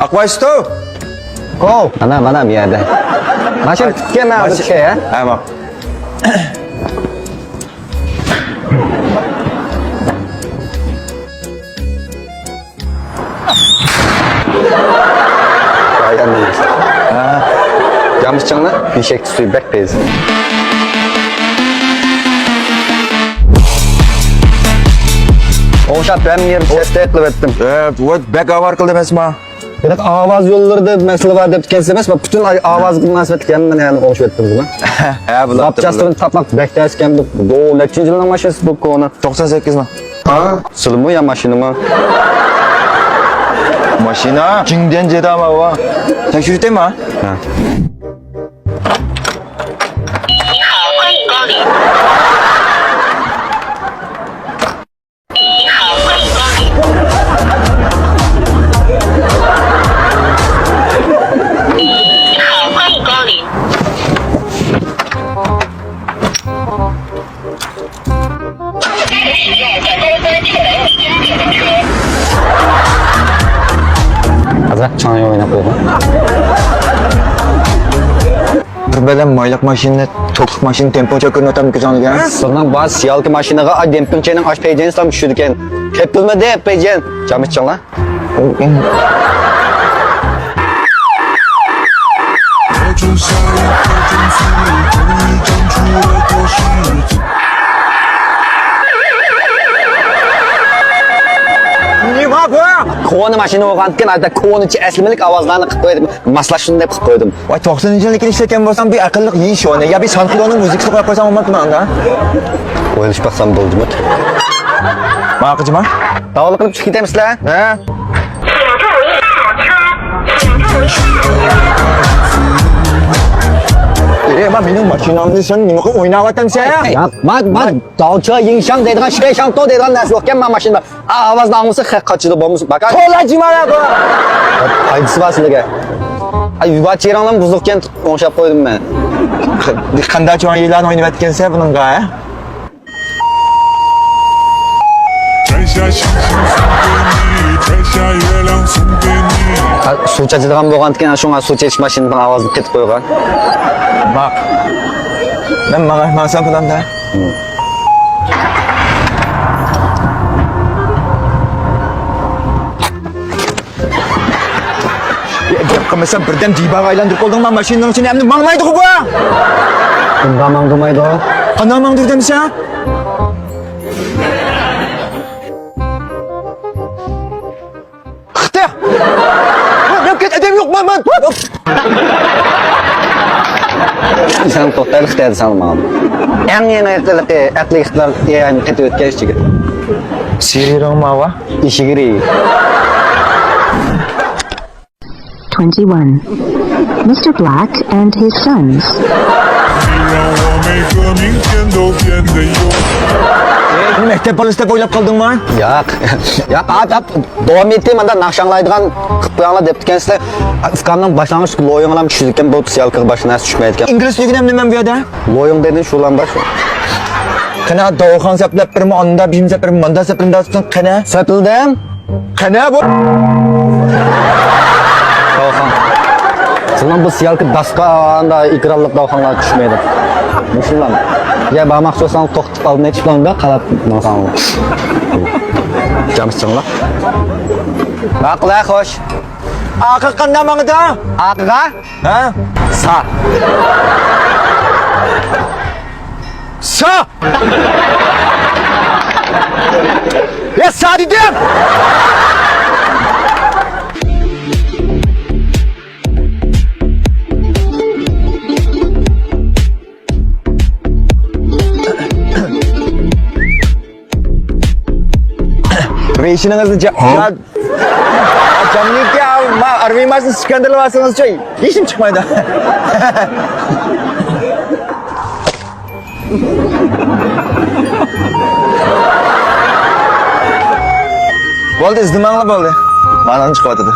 Akvaysto. Go. Mana bir yerde. Maşın tutken ağzı şey ya. Tamam. Aydan neymiş? Yanlış canlı bir şekli suyu bekleyiz. Oğuşat ben bir yerim sesle eklep ettim. Evet, bek avar kıldı mesma. Birak avaz yolları da mesela var deyip kendisi bak bütün avaz münasebet kendinden yani konuşup ettiniz mi? He, bu Zapçastırın tatmak beklerken bu lekçinci yılın maşinesi bu konu. 98 mi? Ha? Sılı mı ya maşini mi? Maşina. Cingden cedi ama o. Sen şu değil mi ha? Ha. 你好，欢迎光临。你好，欢迎光临。你好，欢迎光临。该人使用在高端车来体验电动车。 Hazır çanayı oynap koydum. Bir beden maylık maşinine, tokuk maşini tempo çakırın ötem güzel ya. Sonra bazı siyalki maşinaga ay dempingçenin aş peyeceğini tam üşüdüken. Hep bilmedi hep peyeceğin. Camış can lan. Konu maşini oğanken ayda konu içi eslimelik avazlarını kıp koydum. Maslaşını da kıp koydum. Vay 90. yıllık işlerken bolsam bir akıllık iyi iş o ne? Ya bir Sankılo'nun müzikisi koyup koysam olmadı mı anda? Oyuluş baksam buldum et. Bakıcı mı? Dağılı kılıp çık gidelim sizler. He? 请注意下车，请注意。 Ama benim maşinamda sen niye oynavatan sen ya? Yapma, bak dağça inşan dediğin şey şan to dediğin nasıl yok gelme maşinada. Avaz namusu kaçırdı bomuz. Bak Kolacı mı ya bu? haydısı basılı gel. Ay yuva çiğranlan buzukken konuşup koydum ben. Kanda çoğun ilan oynayıp sen bunun gaya. 摘下星星送给你，摘下月亮送给你。 Su çacıdığım boğantıken şuna su çeşme maşiniden avazını ketip koygan. Bak. Ben bana sen falan da. Mesela birden dibağa aylandırıp oldun ben maşininin içine emni mağmaydı bu. Bundan mangımaydı o. Ana mağdır demiş ha. Hıhtı. Yok git edem yok man. Sen tohtalık dedi sanmam. En yeni etlikler yani eti ötkeş çıkır. Siriron mava. İşi giri. 21. Mr. Black and his sons. 你让我每个明天都变得有。 Mektep baliste boylap kaldın mı? Yak. Yak at. Doğum ettiğim anda nakşanlaydıgan kıpıyanla deptiken size ıfkamdan başlamış loyunla düşürdükken bu siyalkır başına düşmeydikken. İngiliz düğünem demem bir yerde. Loyun dedin şu lan baş. Kana doğukan seplep birimi onda bizim seplerim manda seplerim daha tutun kana. Sepildim. Kana bu. Doğukan. Sılan bu siyalkır daska anda ikrarlık doğukanlar düşmeydi. Düşün lan. Ya bağmak istiyorsan tohtup aldın hiç planında kalat nasıl Camışsın lan. Bak la hoş. Akı kanda mı da? Akıga Ha? sağ. Sağ. Ya sağ dedim. Reisinin hızlıca. Ya camlık ya. Arvi masın skandalı vasınız çoğu. İşim çıkmadı. Oldu izdimanla oldu. Bana çıkmadı.